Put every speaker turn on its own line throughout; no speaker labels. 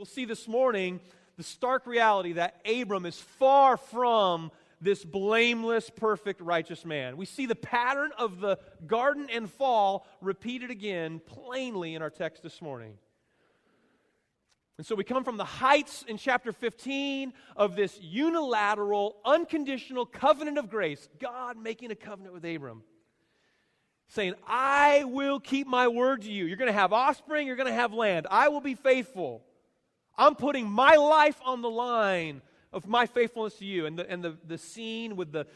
We'll see this morning the stark reality that Abram is far from this blameless, perfect, righteous man. We see the pattern of the garden and fall repeated again plainly in our text this morning. And so we come from the heights in chapter 15 of this unilateral, unconditional covenant of grace, God making a covenant with Abram, saying, I will keep my word to you. You're going to have offspring, you're going to have land. I will be faithful. I'm putting my life on the line of my faithfulness to you. And the scene with the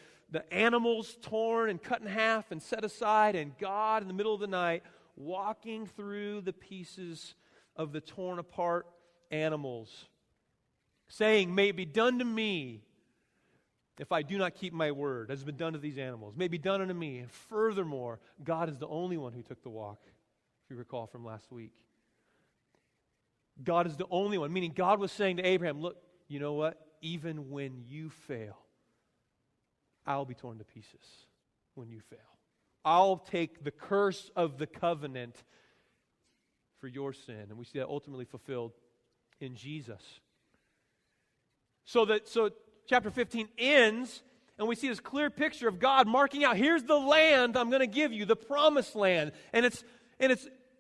animals torn and cut in half and set aside, and God in the middle of the night walking through the pieces of the torn apart animals, saying, may it be done to me if I do not keep my word, as has been done to these animals. May it be done unto me. And furthermore, God is the only one who took the walk, if you recall from last week. God is the only one, meaning God was saying to Abraham, look, you know what? Even when you fail, I'll be torn to pieces when you fail. I'll take the curse of the covenant for your sin. And we see that ultimately fulfilled in Jesus. So chapter 15 ends, and we see this clear picture of God marking out, here's the land I'm going to give you, the promised land. And it's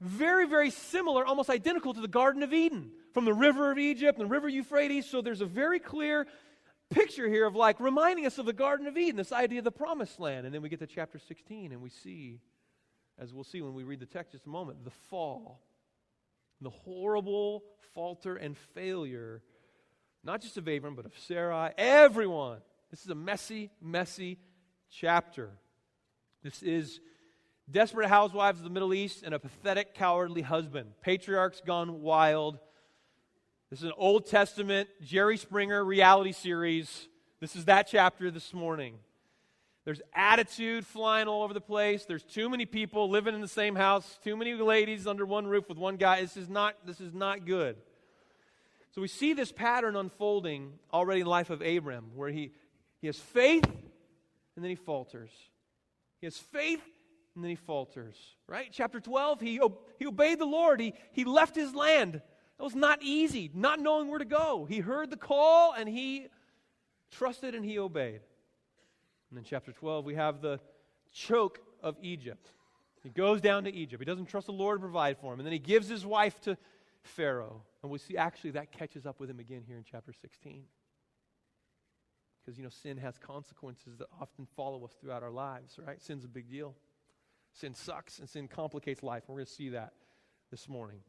very, very similar, almost identical to the Garden of Eden, from the river of Egypt and the river Euphrates. So there's a very clear picture here of like reminding us of the Garden of Eden, this idea of the promised land. And then we get to chapter 16 and we see, as we'll see when we read the text in just a moment, the fall, the horrible falter and failure, not just of Abram, but of Sarai, everyone. This is a messy, messy chapter. This is desperate housewives of the Middle East and a pathetic, cowardly husband. Patriarchs gone wild. This is an Old Testament Jerry Springer reality series. This is that chapter this morning. There's attitude flying all over the place. There's too many people living in the same house. Too many ladies under one roof with one guy. This is not good. So we see this pattern unfolding already in the life of Abram, where he has faith and then he falters. He has faith and then he falters. Right? Chapter 12, he obeyed the Lord. He left his land. That was not easy, not knowing where to go. He heard the call and he trusted and he obeyed. And in chapter 12, we have the choke of Egypt. He goes down to Egypt. He doesn't trust the Lord to provide for him. And then he gives his wife to Pharaoh. And we see actually that catches up with him again here in chapter 16. Because, sin has consequences that often follow us throughout our lives, right? Sin's a big deal. Sin sucks and sin complicates life. We're going to see that this morning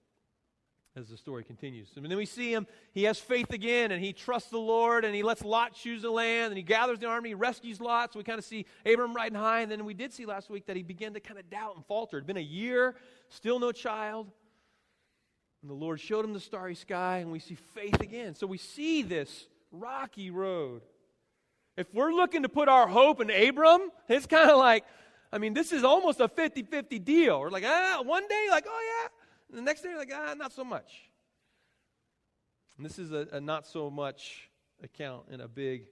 as the story continues. And then we see him, he has faith again, and he trusts the Lord, and he lets Lot choose the land, and he gathers the army, he rescues Lot. So we kind of see Abram riding high, and then we did see last week that he began to kind of doubt and falter. It had been a year, still no child. And the Lord showed him the starry sky, and we see faith again. So we see this rocky road. If we're looking to put our hope in Abram, it's kind of like, this is almost a 50-50 deal. We're like, one day, like, oh yeah. And the next day, like, not so much. And this is a not so much account in a big,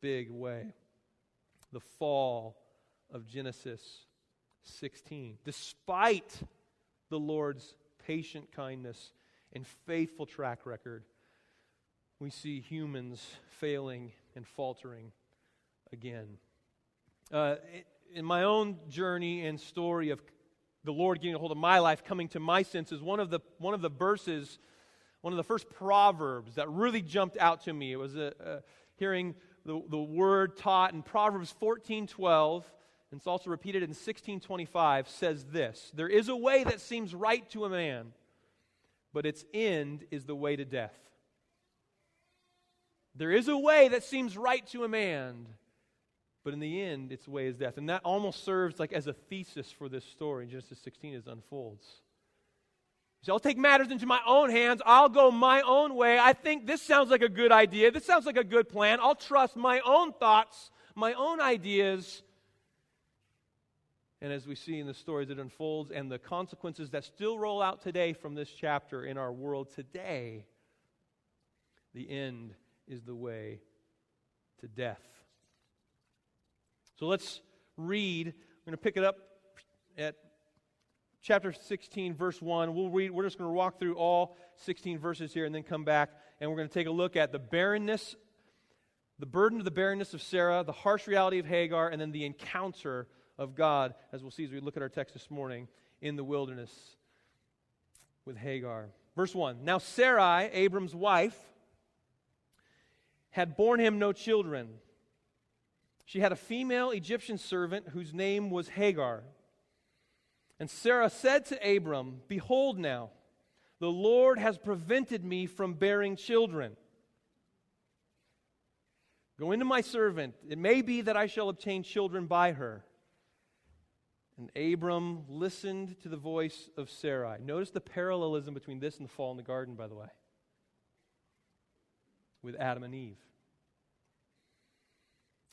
big way. The fall of Genesis 16. Despite the Lord's patient kindness and faithful track record, we see humans failing and faltering again. In my own journey and story of the Lord getting a hold of my life, coming to my senses, one of the verses, one of the first proverbs that really jumped out to me. It was hearing the word taught in Proverbs 14:12, and it's also repeated in 16:25, says this: there is a way that seems right to a man, but its end is the way to death. There is a way that seems right to a man, but in the end, its way is death. And that almost serves like as a thesis for this story in Genesis 16 as it unfolds. So I'll take matters into my own hands. I'll go my own way. I think this sounds like a good idea. This sounds like a good plan. I'll trust my own thoughts, my own ideas. And as we see in the story as it unfolds and the consequences that still roll out today from this chapter in our world today, the end is the way to death. So let's read. We're going to pick it up at chapter 16, verse 1. We're just going to walk through all 16 verses here and then come back, and we're going to take a look at the barrenness, the burden of the barrenness of Sarah, the harsh reality of Hagar, and then the encounter of God, as we'll see as we look at our text this morning, in the wilderness with Hagar. Verse 1, Now Sarai, Abram's wife, had borne him no children. She had a female Egyptian servant whose name was Hagar. And Sarah said to Abram, Behold now, the Lord has prevented me from bearing children. Go into my servant. It may be that I shall obtain children by her. And Abram listened to the voice of Sarai. Notice the parallelism between this and the fall in the garden, by the way, with Adam and Eve.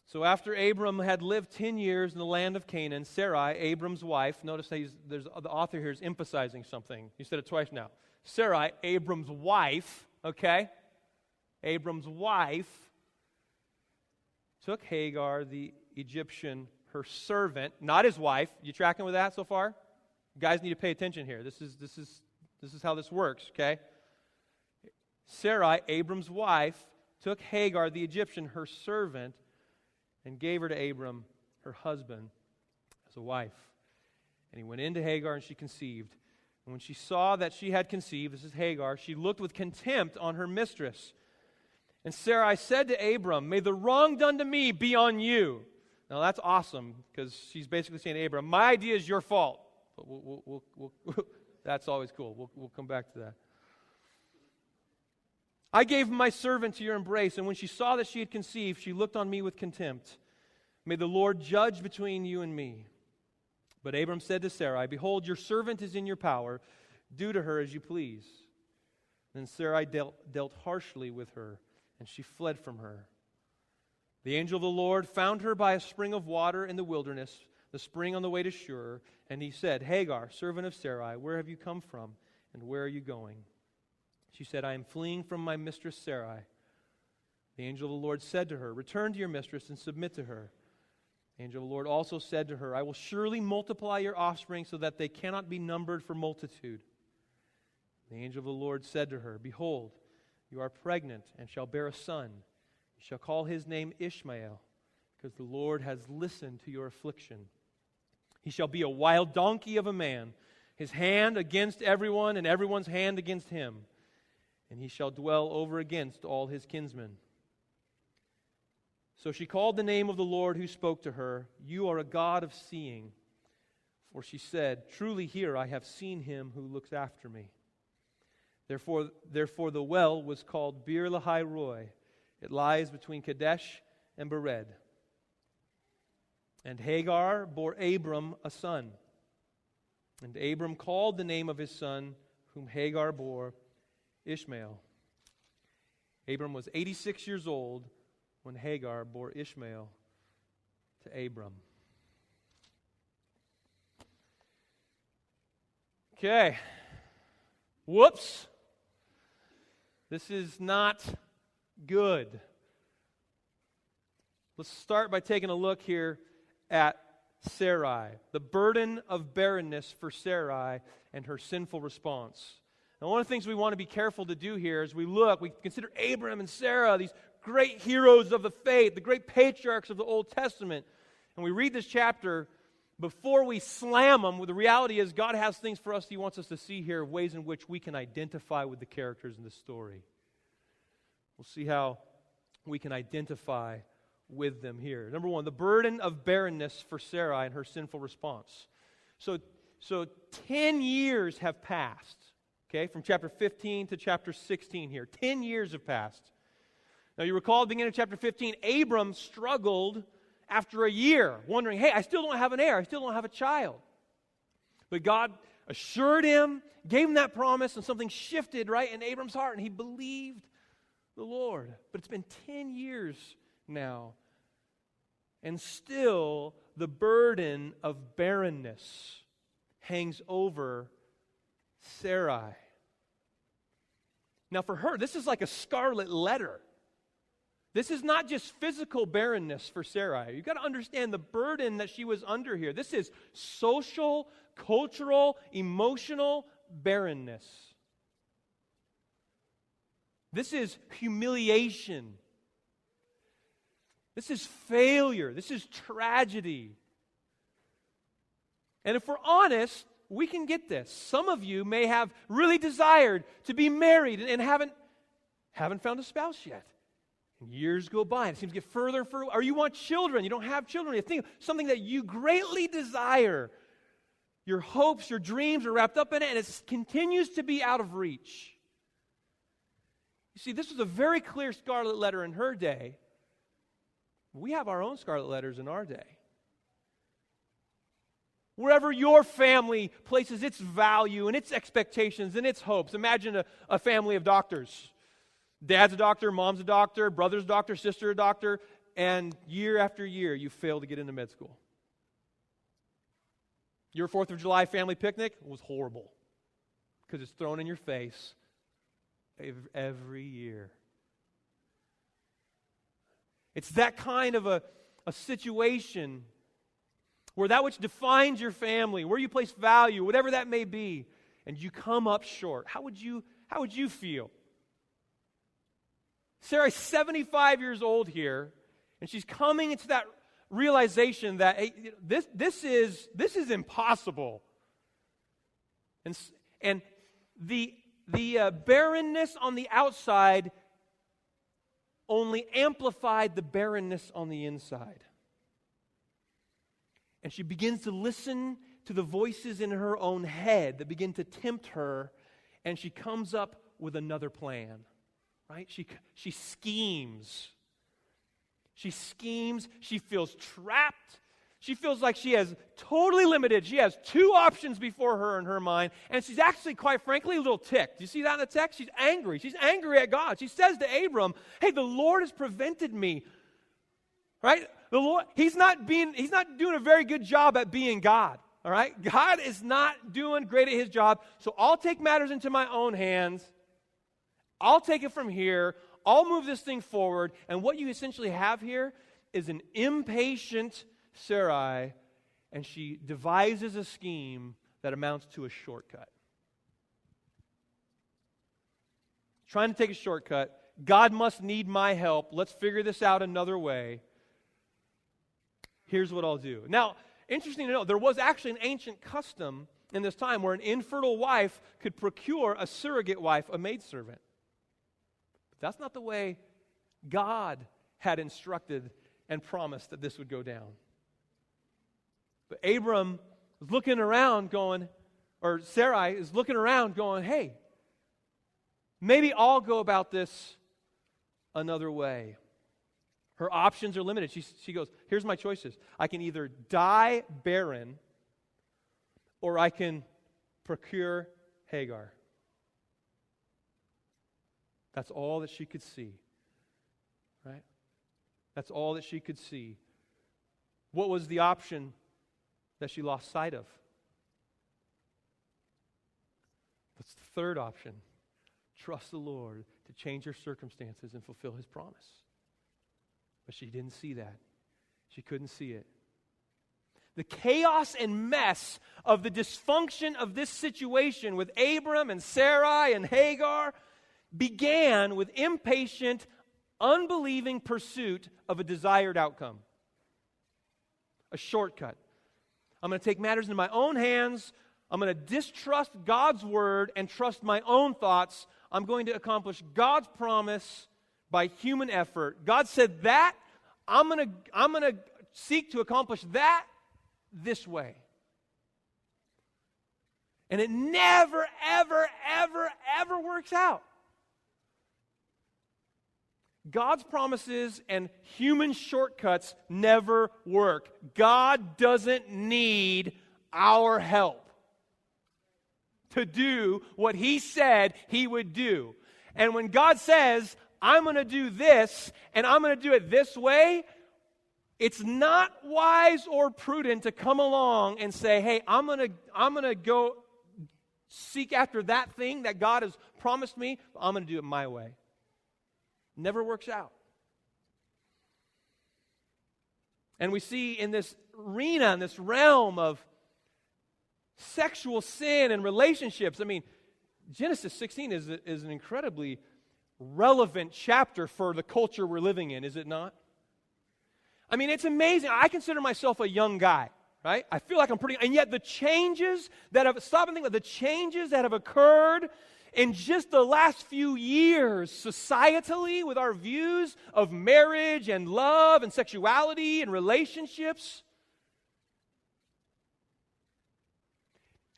So after Abram had lived 10 years in the land of Canaan, Sarai, Abram's wife, notice the author here is emphasizing something. He said it twice now. Sarai, Abram's wife, okay? Abram's wife took Hagar, the Egyptian, her servant, not his wife. You tracking with that so far? You guys need to pay attention here. This is how this works, okay? Sarai, Abram's wife, took Hagar, the Egyptian, her servant, and gave her to Abram, her husband, as a wife. And he went into Hagar, and she conceived. And when she saw that she had conceived, this is Hagar, she looked with contempt on her mistress. And Sarai said to Abram, May the wrong done to me be on you. Now that's awesome, because she's basically saying to Abram, my idea is your fault. But that's always cool. We'll come back to that. I gave my servant to your embrace, and when she saw that she had conceived, she looked on me with contempt. May the Lord judge between you and me. But Abram said to Sarai, Behold, your servant is in your power. Do to her as you please. Then Sarai dealt harshly with her, and she fled from her. The angel of the Lord found her by a spring of water in the wilderness, the spring on the way to Shur, and he said, Hagar, servant of Sarai, where have you come from, and where are you going? She said, I am fleeing from my mistress Sarai. The angel of the Lord said to her, Return to your mistress and submit to her. The angel of the Lord also said to her, I will surely multiply your offspring so that they cannot be numbered for multitude. The angel of the Lord said to her, Behold, you are pregnant and shall bear a son. You shall call his name Ishmael, because the Lord has listened to your affliction. He shall be a wild donkey of a man, his hand against everyone and everyone's hand against him. And he shall dwell over against all his kinsmen. So she called the name of the Lord who spoke to her, You are a God of seeing. For she said, Truly here I have seen him who looks after me. Therefore the well was called Bir Lahai Roi. It lies between Kadesh and Bered. And Hagar bore Abram a son. And Abram called the name of his son, whom Hagar bore, Ishmael. Abram was 86 years old when Hagar bore Ishmael to Abram. Okay. Whoops. This is not good. Let's start by taking a look here at Sarai, the burden of barrenness for Sarai and her sinful response. Now, one of the things we want to be careful to do here as we consider Abram and Sarah, these great heroes of the faith, the great patriarchs of the Old Testament, and we read this chapter, before we slam them, the reality is God has things for us He wants us to see here, ways in which we can identify with the characters in the story. We'll see how we can identify with them here. Number one, the burden of barrenness for Sarai and her sinful response. So 10 years have passed, okay, from chapter 15 to chapter 16 here. 10 years have passed. Now you recall at the beginning of chapter 15, Abram struggled after a year, wondering, hey, I still don't have an heir, I still don't have a child. But God assured him, gave him that promise, and something shifted right in Abram's heart, and he believed the Lord. But it's been 10 years now, and still the burden of barrenness hangs over Sarai. Now for her, this is like a scarlet letter. This is not just physical barrenness for Sarai. You've got to understand the burden that she was under here. This is social, cultural, emotional barrenness. This is humiliation. This is failure. This is tragedy. And if we're honest, we can get this. Some of you may have really desired to be married and haven't found a spouse yet. And years go by, and it seems to get further and further. Or you want children, you don't have children. You think of something that you greatly desire. Your hopes, your dreams are wrapped up in it, and it continues to be out of reach. You see, this was a very clear scarlet letter in her day. We have our own scarlet letters in our day. Wherever your family places its value and its expectations and its hopes. Imagine a family of doctors. Dad's a doctor, mom's a doctor, brother's a doctor, sister a doctor, and year after year you fail to get into med school. Your 4th of July family picnic was horrible because it's thrown in your face every year. It's that kind of a situation where that which defines your family, where you place value, whatever that may be, and you come up short. How would you feel? Sarah's 75 years old here, and she's coming into that realization that hey, this is impossible. And the barrenness on the outside only amplified the barrenness on the inside. And she begins to listen to the voices in her own head that begin to tempt her, and she comes up with another plan, right? She schemes. She schemes. She feels trapped. She feels like she has totally limited. She has 2 options before her in her mind, and she's actually, quite frankly, a little ticked. You see that in the text? She's angry. She's angry at God. She says to Abram, hey, the Lord has prevented me, right? The Lord, He's not doing a very good job at being God, all right? God is not doing great at His job, so I'll take matters into my own hands. I'll take it from here. I'll move this thing forward, and what you essentially have here is an impatient Sarai, and she devises a scheme that amounts to a shortcut. Trying to take a shortcut. God must need my help. Let's figure this out another way. Here's what I'll do. Now, interesting to know, there was actually an ancient custom in this time where an infertile wife could procure a surrogate wife, a maidservant. But that's not the way God had instructed and promised that this would go down. But Abram is looking around going, or Sarai is looking around going, hey, maybe I'll go about this another way. Her options are limited. She goes, here's my choices. I can either die barren or I can procure Hagar. That's all that she could see. Right? That's all that she could see. What was the option that she lost sight of? What's the third option? Trust the Lord to change her circumstances and fulfill His promise. But she didn't see that. She couldn't see it. The chaos and mess of the dysfunction of this situation with Abram and Sarai and Hagar began with impatient, unbelieving pursuit of a desired outcome. A shortcut. I'm going to take matters into my own hands. I'm going to distrust God's word and trust my own thoughts. I'm going to accomplish God's promise by human effort. God said that. I'm going to seek to accomplish that this way. And it never, ever, ever, ever works out. God's promises and human shortcuts never work. God doesn't need our help to do what He said He would do. And when God says, I'm going to do this, and I'm going to do it this way, it's not wise or prudent to come along and say, hey, I'm going to go seek after that thing that God has promised me. I'm going to do it my way. Never works out. And we see in this arena, in this realm of sexual sin and relationships, I mean, Genesis 16 is an incredibly relevant chapter for the culture we're living in, is it not? I mean, it's amazing. I consider myself a young guy, right? I feel like I'm pretty, and yet the changes that have, stop and think about the changes that have occurred in just the last few years societally with our views of marriage and love and sexuality and relationships.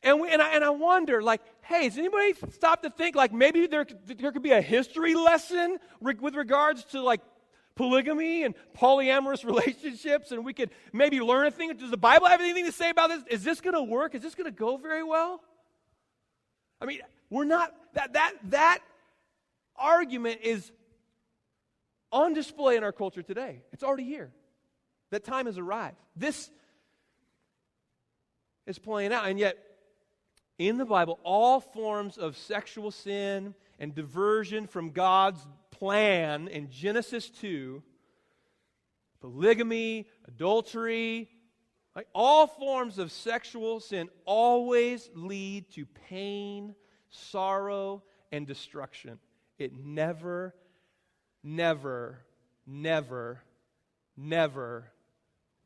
And I wonder, like, hey, has anybody stopped to think, like, maybe there could be a history lesson with regards to, like, polygamy and polyamorous relationships, and we could maybe learn a thing? Does the Bible have anything to say about this? Is this going to work? Is this going to go very well? I mean, we're not, that argument is on display in our culture today. It's already here. That time has arrived. This is playing out, and yet, in the Bible, all forms of sexual sin and diversion from God's plan in Genesis 2, polygamy, adultery, like all forms of sexual sin always lead to pain, sorrow, and destruction. It never, never, never, never,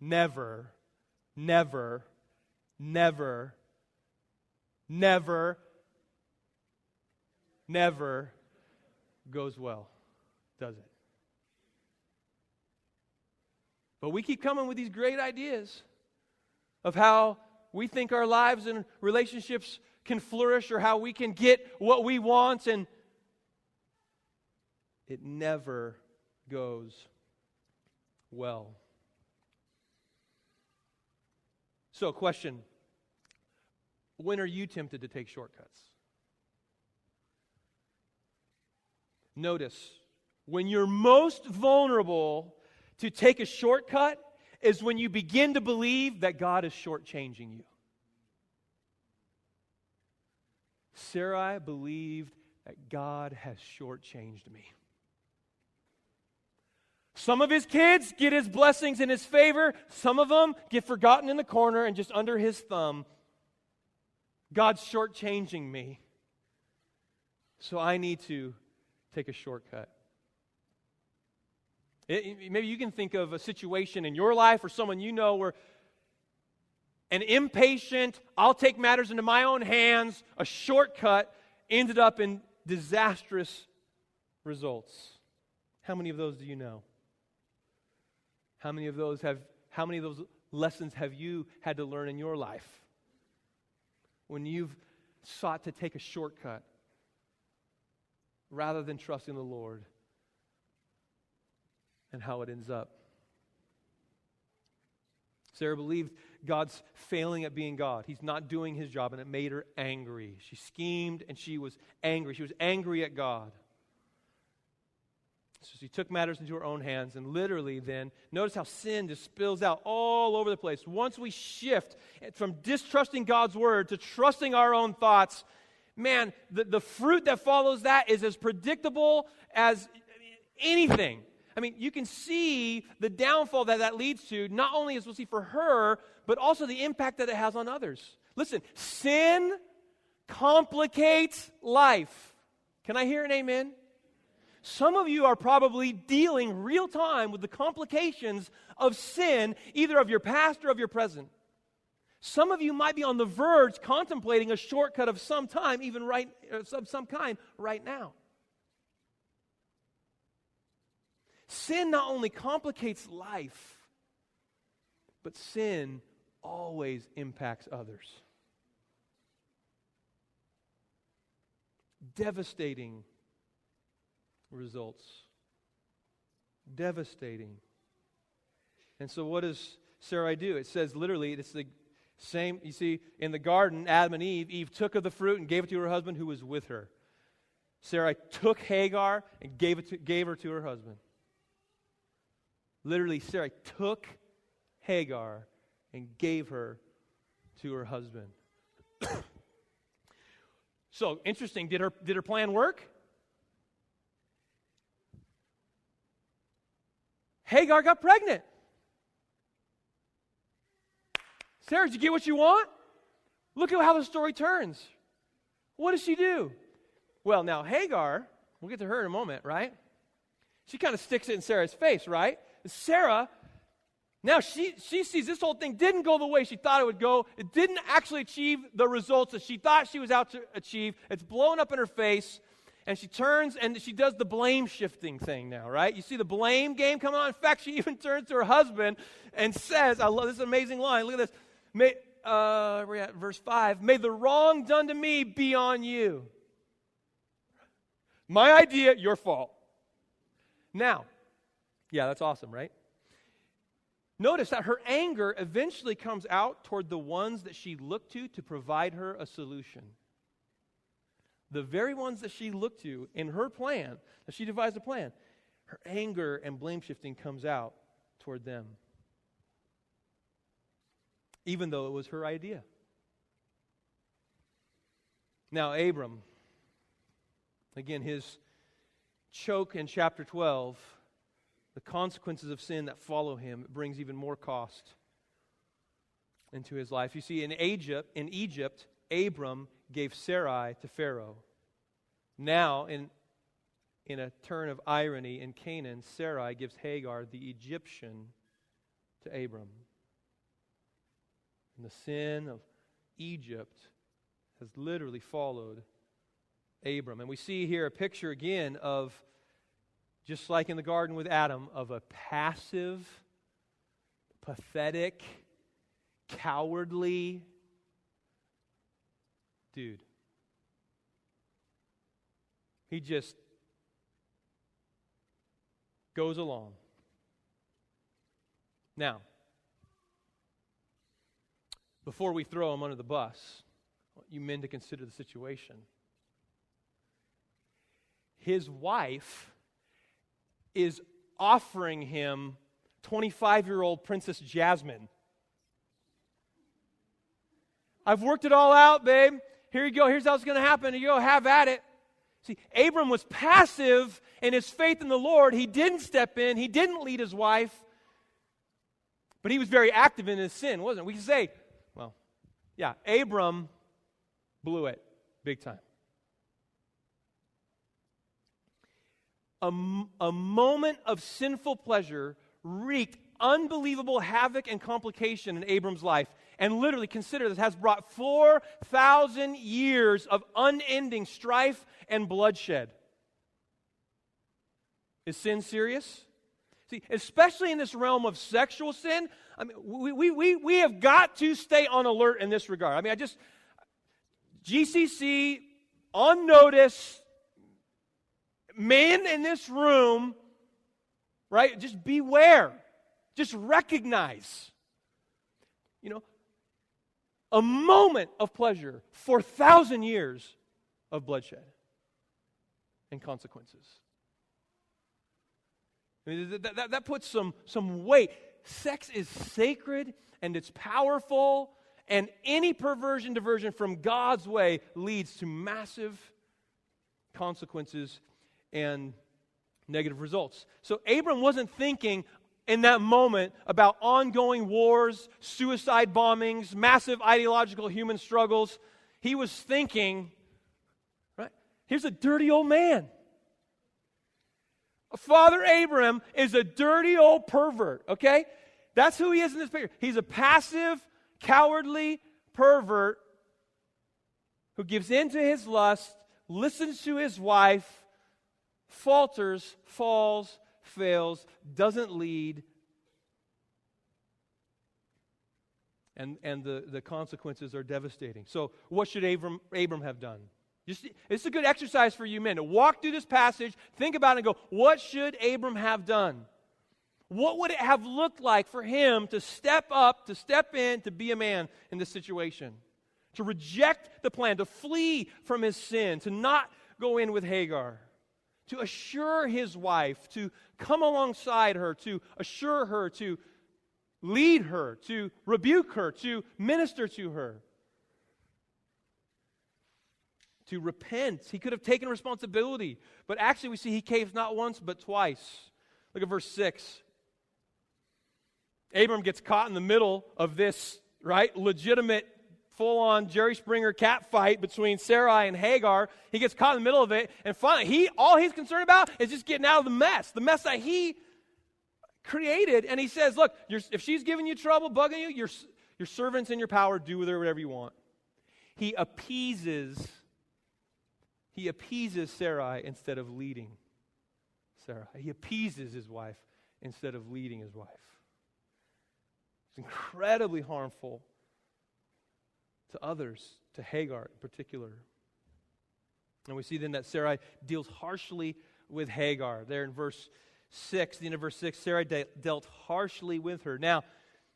never, never, never, never, never goes well, does it? But we keep coming with these great ideas of how we think our lives and relationships can flourish or how we can get what we want, and it never goes well. So, question. When are you tempted to take shortcuts? Notice, when you're most vulnerable to take a shortcut is when you begin to believe that God is shortchanging you. Sarai believed that God has shortchanged me. Some of his kids get his blessings and his favor. Some of them get forgotten in the corner and just under his thumb. God's shortchanging me, so I need to take a shortcut. Maybe you can think of a situation in your life or someone you know where an impatient, I'll take matters into my own hands, a shortcut ended up in disastrous results. How many of those do you know? How many of those lessons have you had to learn in your life? When you've sought to take a shortcut rather than trusting the Lord, and how it ends up. Sarah believed God's failing at being God. He's not doing his job, and it made her angry. She schemed, and she was angry. She was angry at God. So she took matters into her own hands, and literally then, notice how sin just spills out all over the place. Once we shift from distrusting God's word to trusting our own thoughts, man, the fruit that follows that is as predictable as anything. I mean, you can see the downfall that leads to, not only as we'll see for her, but also the impact that it has on others. Listen, sin complicates life. Can I hear an amen? Some of you are probably dealing real time with the complications of sin, either of your past or of your present. Some of you might be on the verge contemplating a shortcut of some time, some kind right now. Sin not only complicates life, but sin always impacts others. Devastating results. Devastating. And so what does Sarai do? It says literally, it's the same, you see, in the garden, Adam and Eve took of the fruit and gave it to her husband who was with her. Sarai took Hagar and gave her to her husband. Literally, Sarai took Hagar and gave her to her husband. So, interesting, did her plan work? Hagar got pregnant. Sarah, did you get what you want? Look at how the story turns. What does she do? Well, now Hagar, we'll get to her in a moment, right? She kind of sticks it in Sarah's face, right? Sarah, now she sees this whole thing didn't go the way she thought it would go. It didn't actually achieve the results that she thought she was out to achieve. It's blown up in her face. And she turns and she does the blame shifting thing now, right? You see the blame game coming on. In fact, she even turns to her husband and says, I love this amazing line. Look at this. We're at verse 5. May the wrong done to me be on you. My idea, your fault. Now, yeah, that's awesome, right? Notice that her anger eventually comes out toward the ones that she looked to provide her a solution. The very ones that she looked to in her plan, that she devised a plan, her anger and blame shifting comes out toward them. Even though it was her idea. Now, Abram, again, his choke in chapter 12, the consequences of sin that follow him, brings even more cost into his life. You see, in Egypt, Abram gave Sarai to Pharaoh. Now, in a turn of irony, in Canaan, Sarai gives Hagar, the Egyptian, to Abram. And the sin of Egypt has literally followed Abram. And we see here a picture again of, just like in the garden with Adam, of a passive, pathetic, cowardly dude. He just goes along. Now, before we throw him under the bus, I want you men to consider the situation. His wife is offering him 25-year-old Princess Jasmine. I've worked it all out, babe. Here you go. Here's how it's going to happen. You go, have at it. See, Abram was passive in his faith in the Lord. He didn't step in. He didn't lead his wife. But he was very active in his sin, wasn't he? We can say, well, yeah, Abram blew it big time. A moment of sinful pleasure wreaked unbelievable havoc and complication in Abram's life. And literally, consider this, has brought 4,000 years of unending strife and bloodshed. Is sin serious? See, especially in this realm of sexual sin, I mean, we have got to stay on alert in this regard. I mean, GCC, on notice, men in this room, right, just beware. Just recognize, a moment of pleasure for 1,000 years of bloodshed and consequences. I mean, that puts some weight. Sex is sacred and it's powerful, and any diversion from God's way leads to massive consequences and negative results. So Abram wasn't thinking in that moment about ongoing wars, suicide bombings, massive ideological human struggles. He was thinking, right, here's a dirty old man. Father Abram is a dirty old pervert, okay? That's who he is in this picture. He's a passive, cowardly pervert who gives in to his lust, listens to his wife, falters, falls, fails, doesn't lead, and the consequences are devastating. So what should Abram have done? It's a good exercise for you men to walk through this passage, think about it and go, what should Abram have done? What would it have looked like for him to step up, to step in, to be a man in this situation? To reject the plan, to flee from his sin, to not go in with Hagar, to assure his wife, to come alongside her, to assure her, to lead her, to rebuke her, to minister to her, to repent. He could have taken responsibility, but actually we see he caves not once but twice. Look at verse 6. Abram gets caught in the middle of this right, legitimate, full-on Jerry Springer cat fight between Sarai and Hagar. He gets caught in the middle of it, and finally, all he's concerned about is just getting out of the mess that he created. And he says, look, if she's giving you trouble, bugging you, your servant's in your power, do with her whatever you want. He appeases Sarai instead of leading Sarai. He appeases his wife instead of leading his wife. It's incredibly harmful to others, to Hagar in particular. And we see then that Sarai deals harshly with Hagar. There in verse 6, the end of verse 6, Sarai dealt harshly with her. Now,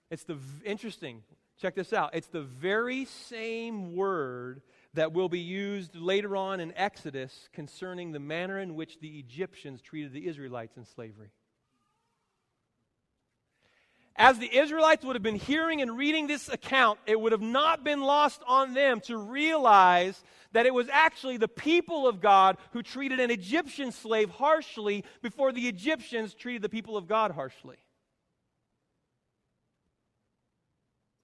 it's interesting. Check this out. It's the very same word that will be used later on in Exodus concerning the manner in which the Egyptians treated the Israelites in slavery. As the Israelites would have been hearing and reading this account, it would have not been lost on them to realize that it was actually the people of God who treated an Egyptian slave harshly before the Egyptians treated the people of God harshly.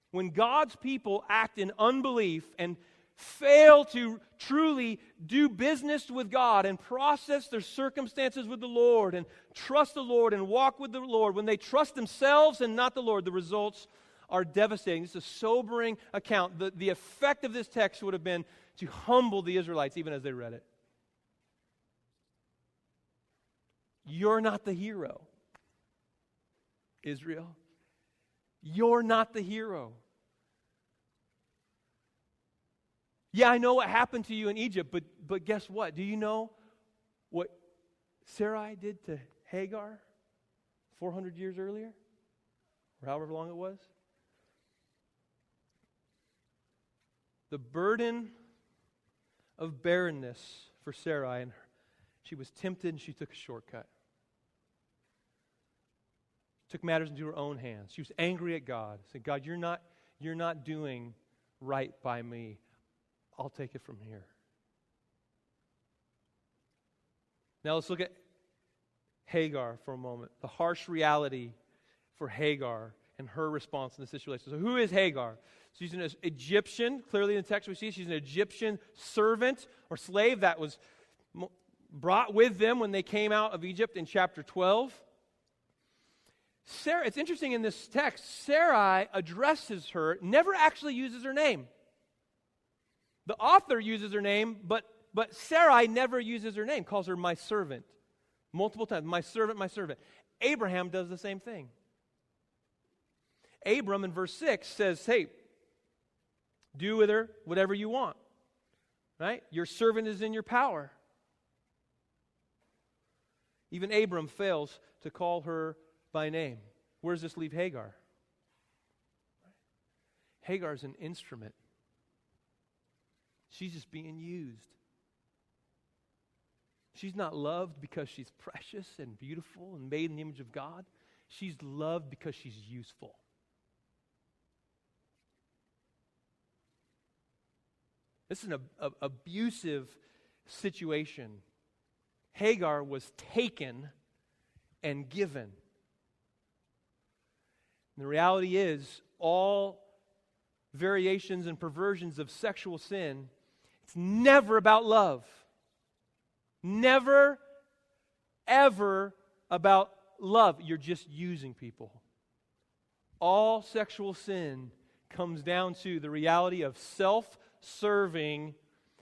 When God's people act in unbelief and fail to truly do business with God and process their circumstances with the Lord and trust the Lord and walk with the Lord, when they trust themselves and not the Lord, the results are devastating. This is a sobering account. The effect of this text would have been to humble the Israelites even as they read it. You're not the hero, Israel. You're not the hero. Yeah, I know what happened to you in Egypt, but guess what? Do you know what Sarai did to Hagar 400 years earlier? Or however long it was? The burden of barrenness for Sarai, and she was tempted and she took a shortcut. Took matters into her own hands. She was angry at God. Said, God, you're not doing right by me. I'll take it from here. Now let's look at Hagar for a moment. The harsh reality for Hagar and her response in this situation. So who is Hagar? She's an Egyptian. Clearly in the text we see she's an Egyptian servant or slave that was brought with them when they came out of Egypt in chapter 12. It's interesting in this text, Sarai addresses her, never actually uses her name. The author uses her name, but Sarai never uses her name, calls her my servant. Multiple times, my servant, my servant. Abraham does the same thing. Abram in verse 6 says, hey, do with her whatever you want. Right? Your servant is in your power. Even Abram fails to call her by name. Where does this leave Hagar? Hagar is an instrument. She's just being used. She's not loved because she's precious and beautiful and made in the image of God. She's loved because she's useful. This is an abusive situation. Hagar was taken and given. And the reality is, all variations and perversions of sexual sin, it's never about love. Never, ever about love. You're just using people. All sexual sin comes down to the reality of self-serving,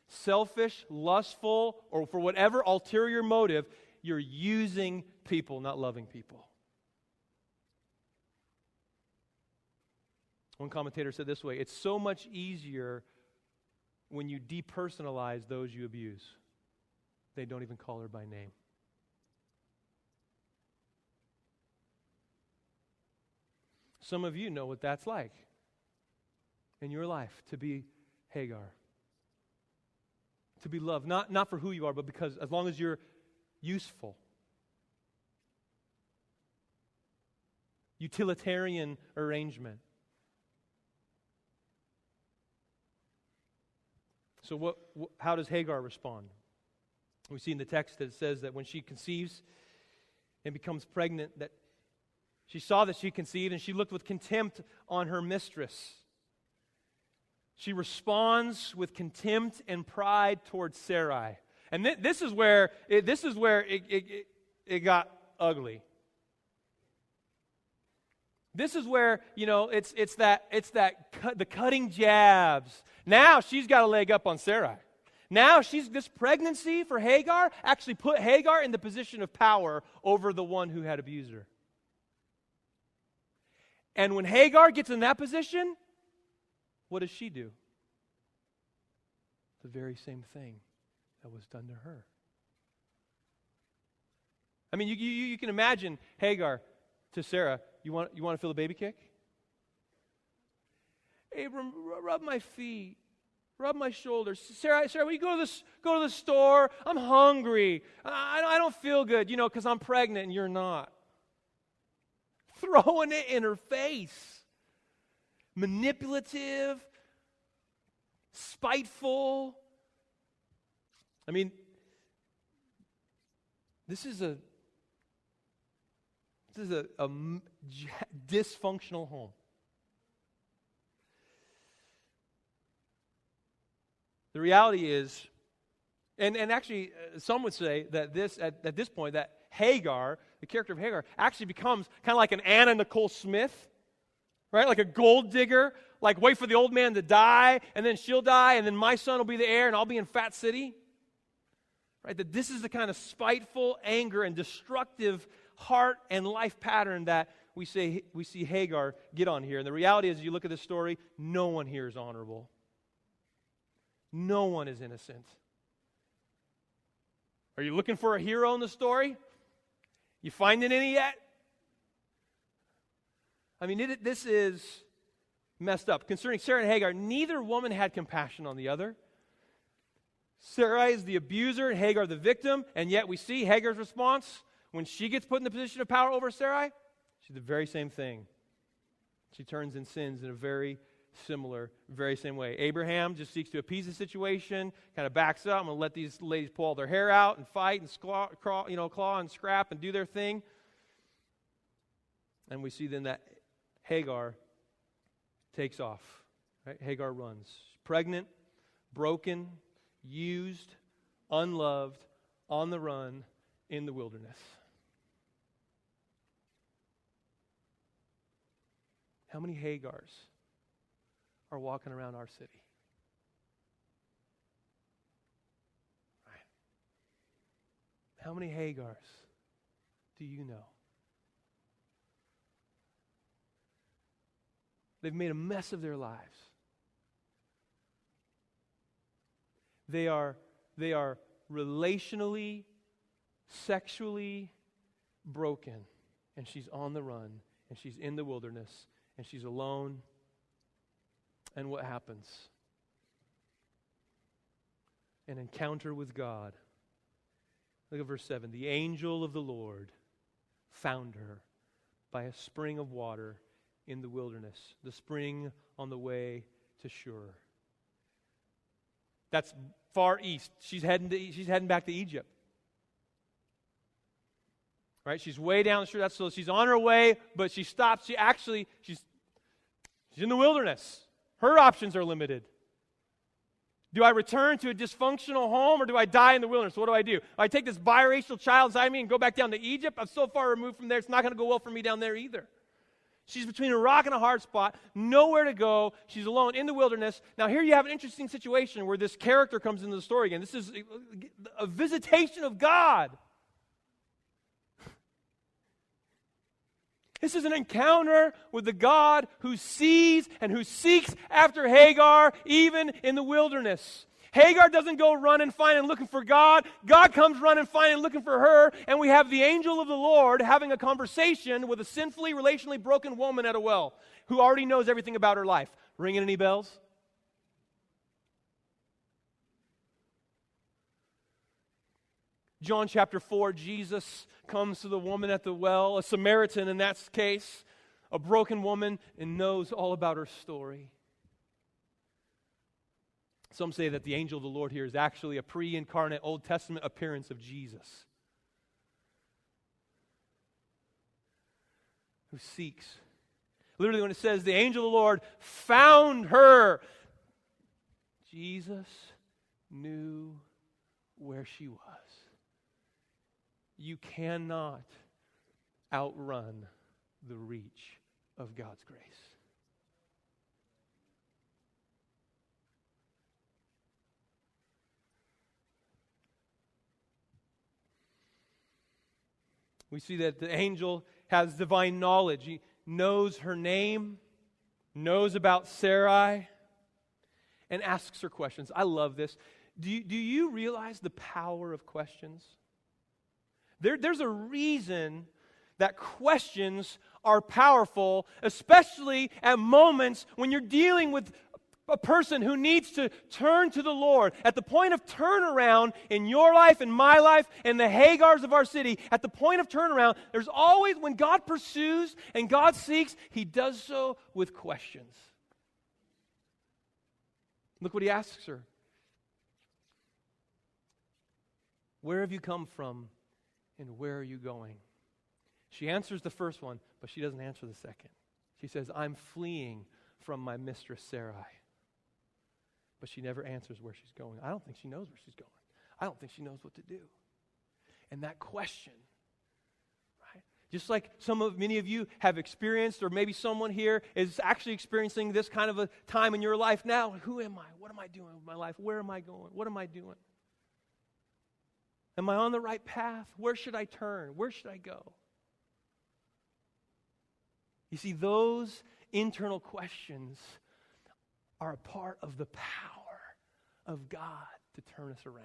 selfish, lustful, or for whatever ulterior motive, you're using people, not loving people. One commentator said this way, it's so much easier when you depersonalize those you abuse. They don't even call her by name. Some of you know what that's like in your life, to be Hagar. To be loved, not for who you are, but because as long as you're useful. Utilitarian arrangement. So how does Hagar respond? We see in the text that it says that when she conceives and becomes pregnant, that she saw that she conceived and she looked with contempt on her mistress. She responds with contempt and pride towards Sarai. And this is where it got ugly. This is where, the cutting jabs. Now she's got a leg up on Sarai. Now this pregnancy for Hagar actually put Hagar in the position of power over the one who had abused her. And when Hagar gets in that position, what does she do? The very same thing that was done to her. I mean, you can imagine Hagar to Sarah, you want to feel the baby kick? Abram, rub my feet. Rub my shoulders. Sarah, will you go to the store? I'm hungry. I don't feel good, because I'm pregnant and you're not. Throwing it in her face. Manipulative. Spiteful. I mean, this is a dysfunctional home. The reality is, and actually some would say that at this point, that Hagar, the character of Hagar, actually becomes kind of like an Anna Nicole Smith, right? Like a gold digger, like wait for the old man to die, and then she'll die, and then my son will be the heir, and I'll be in Fat City. Right? That this is the kind of spiteful anger and destructive heart and life pattern that we see Hagar get on here. And the reality is, you look at this story, no one here is honorable. No one is innocent. Are you looking for a hero in the story? You finding any yet? I mean, this is messed up. Concerning Sarah and Hagar, neither woman had compassion on the other. Sarai is the abuser and Hagar the victim, and yet we see Hagar's response when she gets put in the position of power over Sarai. She's the very same thing. She turns and sins in a very similar, very same way. Abraham just seeks to appease the situation, kind of backs up. I'm going to let these ladies pull all their hair out and fight and claw and scrap and do their thing. And we see then that Hagar takes off. Right? Hagar runs. She's pregnant, broken, used, unloved, on the run, in the wilderness. How many Hagars are walking around our city? Right. How many Hagars do you know? They've made a mess of their lives. They are relationally, sexually broken, and she's on the run, and she's in the wilderness, and she's alone. And what happens? An encounter with God. Look at verse 7. The angel of the Lord found her by a spring of water in the wilderness, the spring on the way to Shur. That's far east. She's heading back to Egypt. Right? She's way down the shore. So she's on her way, but she stops. She's in the wilderness. Her options are limited. Do I return to a dysfunctional home, or do I die in the wilderness? What do? I take this biracial child inside me and go back down to Egypt? I'm so far removed from there, it's not going to go well for me down there either. She's between a rock and a hard spot, nowhere to go. She's alone in the wilderness. Now here you have an interesting situation where this character comes into the story again. This is a visitation of God. This is an encounter with the God who sees and who seeks after Hagar even in the wilderness. Hagar doesn't go running, finding, looking for God. God comes running, finding, looking for her. And we have the angel of the Lord having a conversation with a sinfully, relationally broken woman at a well who already knows everything about her life. Ringing any bells? John chapter 4, Jesus comes to the woman at the well, a Samaritan in that case, a broken woman, and knows all about her story. Some say that the angel of the Lord here is actually a pre-incarnate Old Testament appearance of Jesus, who seeks. Literally when it says the angel of the Lord found her, Jesus knew where she was. You cannot outrun the reach of God's grace. We see that the angel has divine knowledge. He knows her name, knows about Sarai, and asks her questions. I love this. Do you realize the power of questions? There's a reason that questions are powerful, especially at moments when you're dealing with a person who needs to turn to the Lord. At the point of turnaround in your life, in my life, and the Hagars of our city, at the point of turnaround, there's always, when God pursues and God seeks, He does so with questions. Look what He asks her. Where have you come from, and where are you going? She answers the first one, but she doesn't answer the second. She says, I'm fleeing from my mistress Sarai. But she never answers where she's going. I don't think she knows where she's going. I don't think she knows what to do. And that question, right? Just like many of you have experienced, or maybe someone here is actually experiencing this kind of a time in your life now. Who am I? What am I doing with my life? Where am I going? What am I doing? Am I on the right path? Where should I turn? Where should I go? You see, those internal questions are a part of the power of God to turn us around.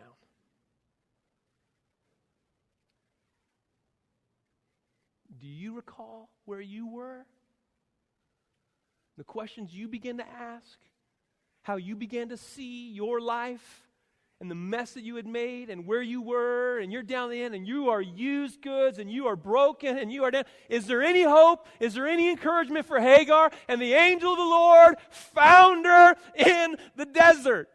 Do you recall where you were? The questions you began to ask? How you began to see your life and the mess that you had made and where you were, and you're down the end and you are used goods and you are broken and you are down. Is there any hope? Is there any encouragement for Hagar? And the angel of the Lord found her in the desert.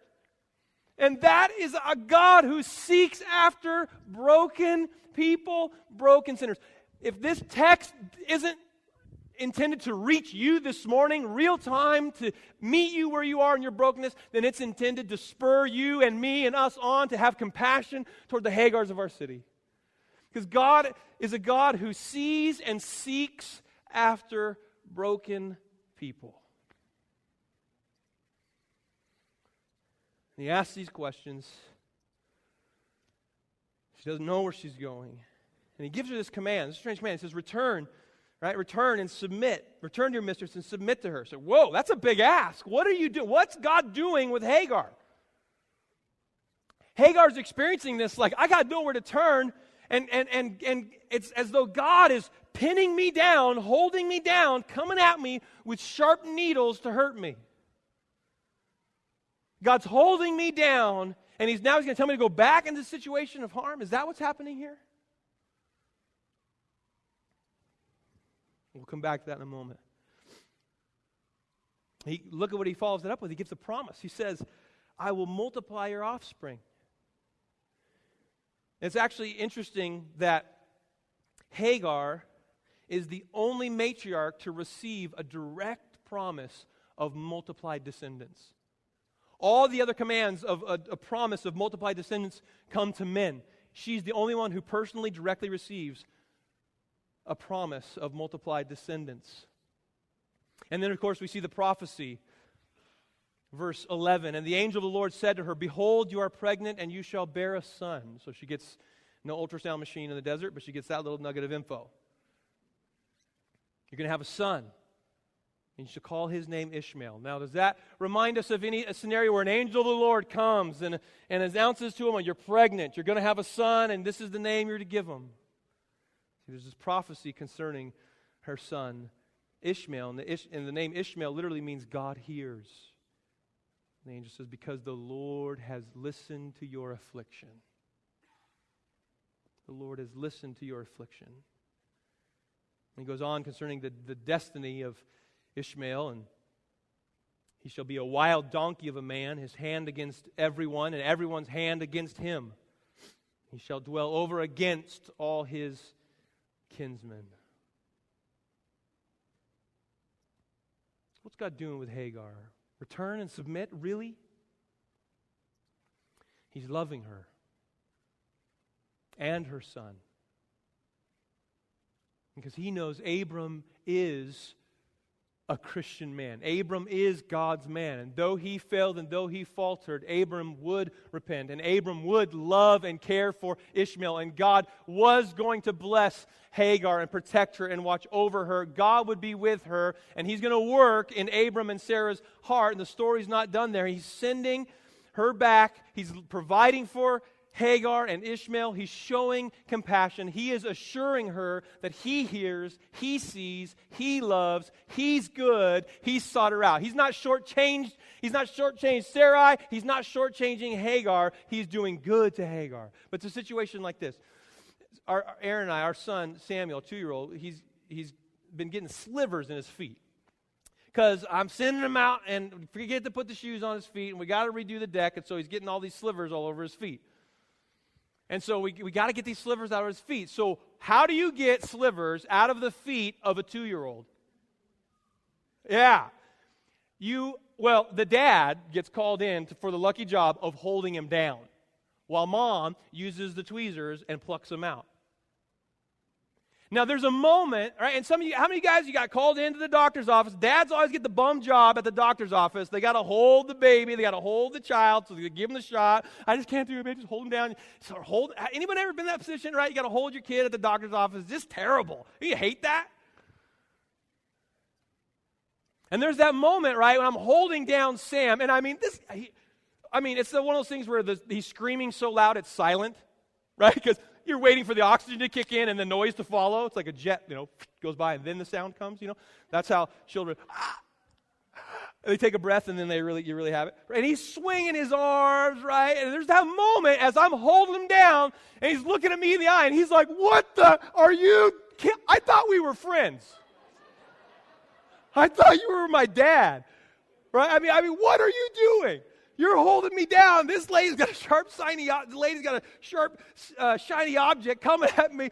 And that is a God who seeks after broken people, broken sinners. If this text isn't intended to reach you this morning, real time, to meet you where you are in your brokenness, then it's intended to spur you and me and us on to have compassion toward the Hagars of our city. Because God is a God who sees and seeks after broken people. And He asks these questions. She doesn't know where she's going. And He gives her this command, this strange command. He says, return. Right? Return and submit. Return to your mistress and submit to her. So, whoa, that's a big ask. What are you doing? What's God doing with Hagar? Hagar's experiencing this like, I got nowhere to turn, and it's as though God is pinning me down, holding me down, coming at me with sharp needles to hurt me. God's holding me down, and He's going to tell me to go back into the situation of harm. Is that what's happening here? We'll come back to that in a moment. Look at what He follows it up with. He gives a promise. He says, I will multiply your offspring. It's actually interesting that Hagar is the only matriarch to receive a direct promise of multiplied descendants. All the other commands of a promise of multiplied descendants come to men. She's the only one who personally, directly receives a promise of multiplied descendants. And then, of course, we see the prophecy. Verse 11, and the angel of the Lord said to her, behold, you are pregnant, and you shall bear a son. So she gets no ultrasound machine in the desert, but she gets that little nugget of info. You're going to have a son, and you shall call his name Ishmael. Now, does that remind us of a scenario where an angel of the Lord comes and announces to him, you're pregnant, you're going to have a son, and this is the name you're to give him? There's this prophecy concerning her son, Ishmael. And the name Ishmael literally means God hears. And the angel says, because the Lord has listened to your affliction. The Lord has listened to your affliction. And he goes on concerning the destiny of Ishmael. And he shall be a wild donkey of a man, his hand against everyone, and everyone's hand against him. He shall dwell over against all his kinsmen. What's God doing with Hagar? Return and submit? Really? He's loving her and her son. Because he knows Abram is a Christian man. Abram is God's man. And though he failed and though he faltered, Abram would repent. And Abram would love and care for Ishmael. And God was going to bless Hagar and protect her and watch over her. God would be with her. And he's going to work in Abram and Sarah's heart. And the story's not done there. He's sending her back. He's providing for Hagar and Ishmael. He's showing compassion. He is assuring her that he hears, he sees, he loves, he's good, he's sought her out. He's not shortchanged. He's not shortchanged Sarai. He's not shortchanging Hagar. He's doing good to Hagar. But it's a situation like this. Aaron and I, our son Samuel, 2-year-old, he's been getting slivers in his feet. Because I'm sending him out and forget to put the shoes on his feet, and we got to redo the deck, and so he's getting all these slivers all over his feet. And so we got to get these slivers out of his feet. So how do you get slivers out of the feet of a 2-year-old? Yeah. The dad gets called in for the lucky job of holding him down, while mom uses the tweezers and plucks them out. Now, there's a moment, right? And some of you, how many guys you got called into the doctor's office? Dads always get the bum job at the doctor's office. They got to hold the baby. They got to hold the child, so they give him the shot. I just can't do it, baby. Just hold him down. So anybody ever been in that position, right? You got to hold your kid at the doctor's office. It's just terrible. You hate that? And there's that moment, right, when I'm holding down Sam, and it's one of those things where he's screaming so loud it's silent, right? Because you're waiting for the oxygen to kick in and the noise to follow. It's like a jet, goes by and then the sound comes, That's how children, they take a breath and then you really have it. And he's swinging his arms, right? And there's that moment as I'm holding him down and he's looking at me in the eye and he's like, what the, I thought we were friends. I thought you were my dad, right? What are you doing? You're holding me down. This lady's got a sharp, shiny object coming at me,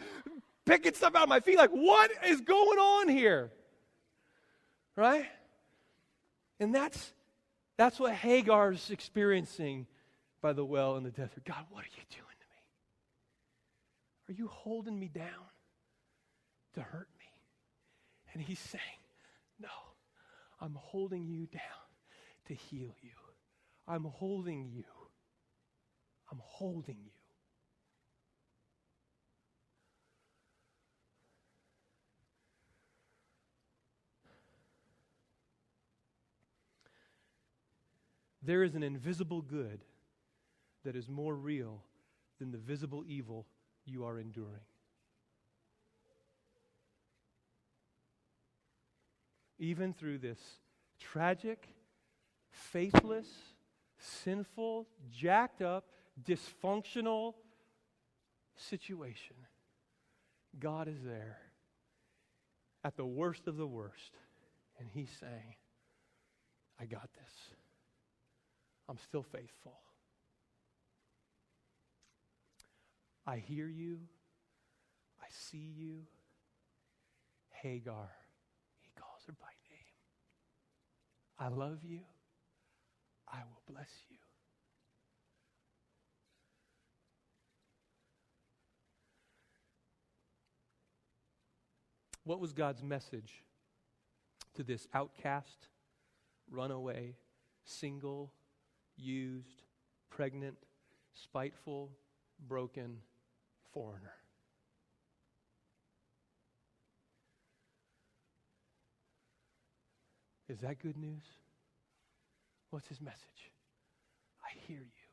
picking stuff out of my feet. Like, what is going on here? Right? And that's what Hagar's experiencing by the well in the desert. God, what are you doing to me? Are you holding me down to hurt me? And he's saying, no, I'm holding you down to heal you. I'm holding you. I'm holding you. There is an invisible good that is more real than the visible evil you are enduring. Even through this tragic, faithless, sinful, jacked up, dysfunctional situation, God is there at the worst of the worst, and he's saying, I got this. I'm still faithful. I hear you. I see you. Hagar, he calls her by name. I love you. I will bless you. What was God's message to this outcast, runaway, single, used, pregnant, spiteful, broken foreigner? Is that good news? What's his message? I hear you.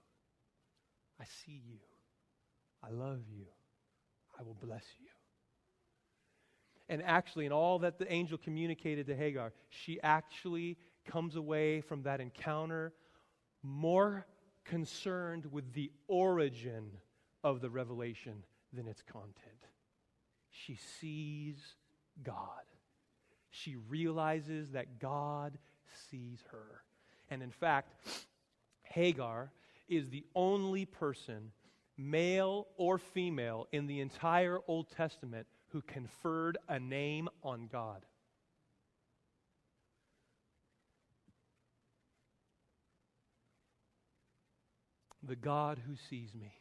I see you. I love you. I will bless you. And actually, in all that the angel communicated to Hagar, she actually comes away from that encounter more concerned with the origin of the revelation than its content. She sees God. She realizes that God sees her. And in fact, Hagar is the only person, male or female, in the entire Old Testament who conferred a name on God. the God who sees me.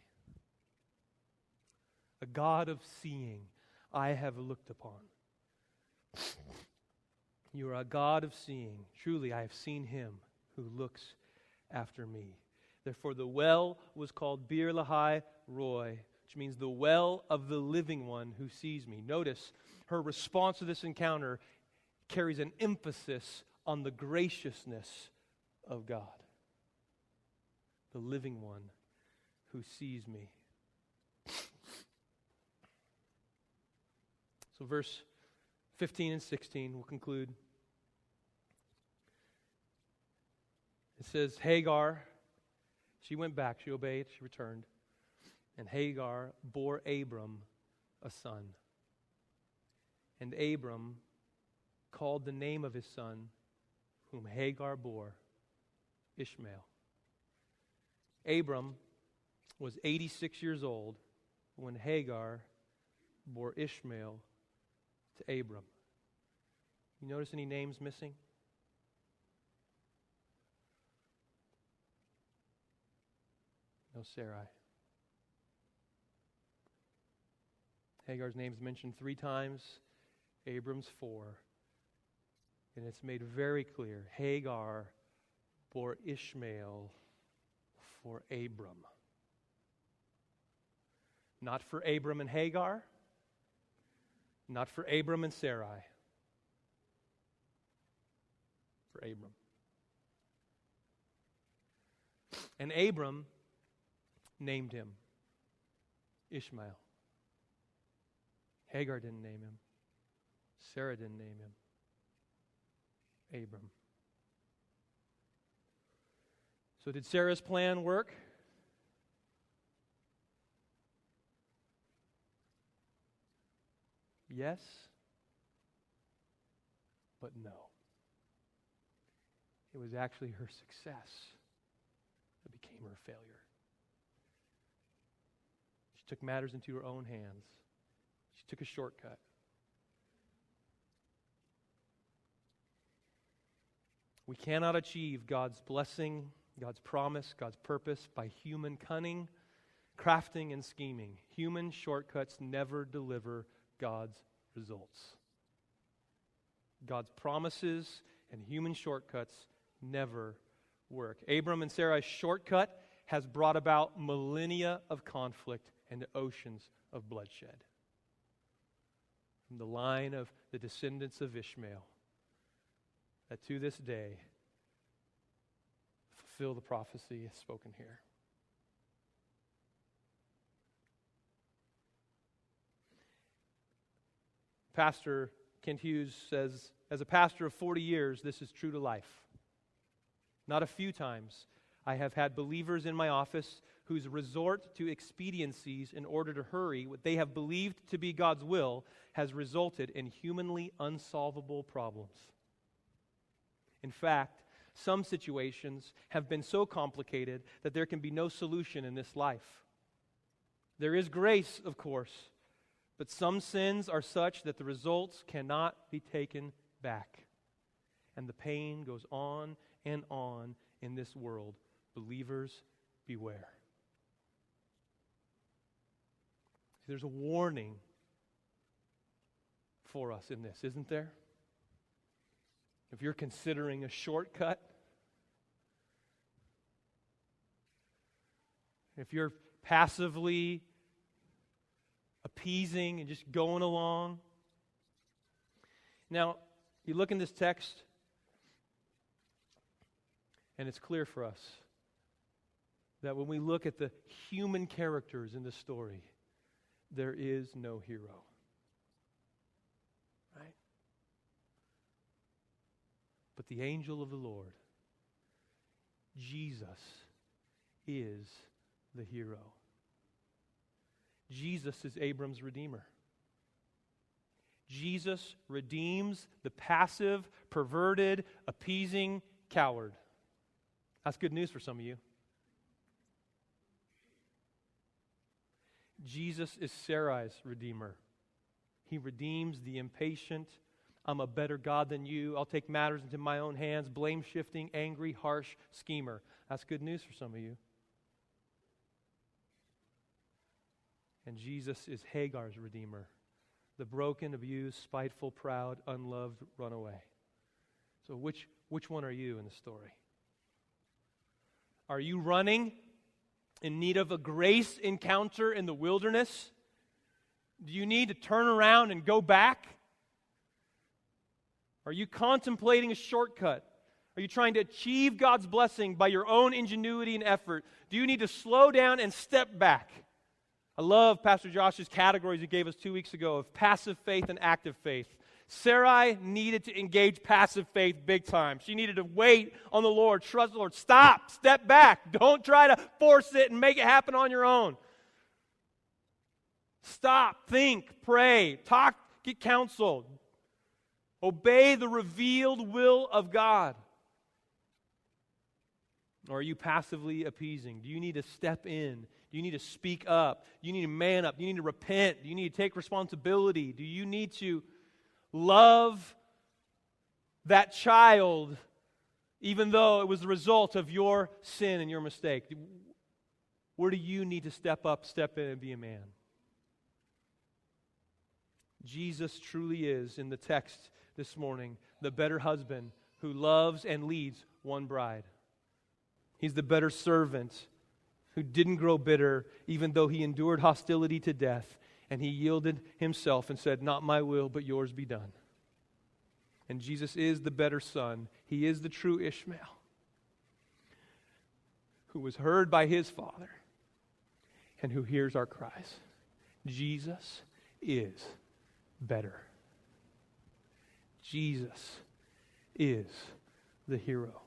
A God of seeing I have looked upon. You are a God of seeing. Truly, I have seen him who looks after me. Therefore, the well was called Bir Lahai Roy, which means the well of the living one who sees me. Notice her response to this encounter carries an emphasis on the graciousness of God. The living one who sees me. So verse 15 and 16, we'll conclude. It says, Hagar, she went back, she obeyed, she returned. And Hagar bore Abram a son. And Abram called the name of his son, whom Hagar bore, Ishmael. Abram was 86 years old when Hagar bore Ishmael to Abram. You notice any names missing? No Sarai. Hagar's name is mentioned 3 times, Abram's 4. And it's made very clear, Hagar bore Ishmael for Abram. Not for Abram and Hagar, not for Abram and Sarai. For Abram. And Abram named him Ishmael. Hagar didn't name him. Sarah didn't name him. Abram. So did Sarah's plan work? Yes, but no. It was actually her success that became her failure. She took matters into her own hands. She took a shortcut. We cannot achieve God's blessing, God's promise, God's purpose by human cunning, crafting, and scheming. Human shortcuts never deliver God's results. God's promises and human shortcuts never work. Abram and Sarai's shortcut has brought about millennia of conflict and oceans of bloodshed. From the line of the descendants of Ishmael, that to this day fulfill the prophecy spoken here. Pastor Kent Hughes says, as a pastor of 40 years, this is true to life. Not a few times I have had believers in my office whose resort to expediencies in order to hurry what they have believed to be God's will has resulted in humanly unsolvable problems. In fact, some situations have been so complicated that there can be no solution in this life. There is grace, of course, but some sins are such that the results cannot be taken back. And the pain goes on and on in this world. Believers, beware. There's a warning for us in this, isn't there? If you're considering a shortcut, if you're passively appeasing and just going along. Now, you look in this text, and it's clear for us that when we look at the human characters in the story, there is no hero. Right? But the angel of the Lord, Jesus, is the hero. Jesus is Abram's redeemer. Jesus redeems the passive, perverted, appeasing coward. That's good news for some of you. Jesus is Sarai's redeemer. He redeems the impatient. I'm a better God than you. I'll take matters into my own hands. Blame-shifting, angry, harsh schemer. That's good news for some of you. And Jesus is Hagar's redeemer, the broken, abused, spiteful, proud, unloved runaway. So which one are you in the story? Are you running in need of a grace encounter in the wilderness? Do you need to turn around and go back? Are you contemplating a shortcut? Are you trying to achieve God's blessing by your own ingenuity and effort? Do you need to slow down and step back? I love Pastor Josh's categories he gave us 2 weeks ago of passive faith and active faith. Sarai needed to engage passive faith big time. She needed to wait on the Lord, trust the Lord. Stop, step back. Don't try to force it and make it happen on your own. Stop, think, pray, talk, get counsel. Obey the revealed will of God. Or are you passively appeasing? Do you need to step in? Do you need to speak up? Do you need to man up? Do you need to repent? Do you need to take responsibility? Do you need to love that child even though it was the result of your sin and your mistake? Where do you need to step up, step in, and be a man? Jesus truly is, in the text this morning, the better husband who loves and leads one bride. He's the better servant who didn't grow bitter even though he endured hostility to death, and he yielded himself and said, "Not my will, but yours be done." And Jesus is the better son. He is the true Ishmael who was heard by his Father and who hears our cries. Jesus is better. Jesus is the hero.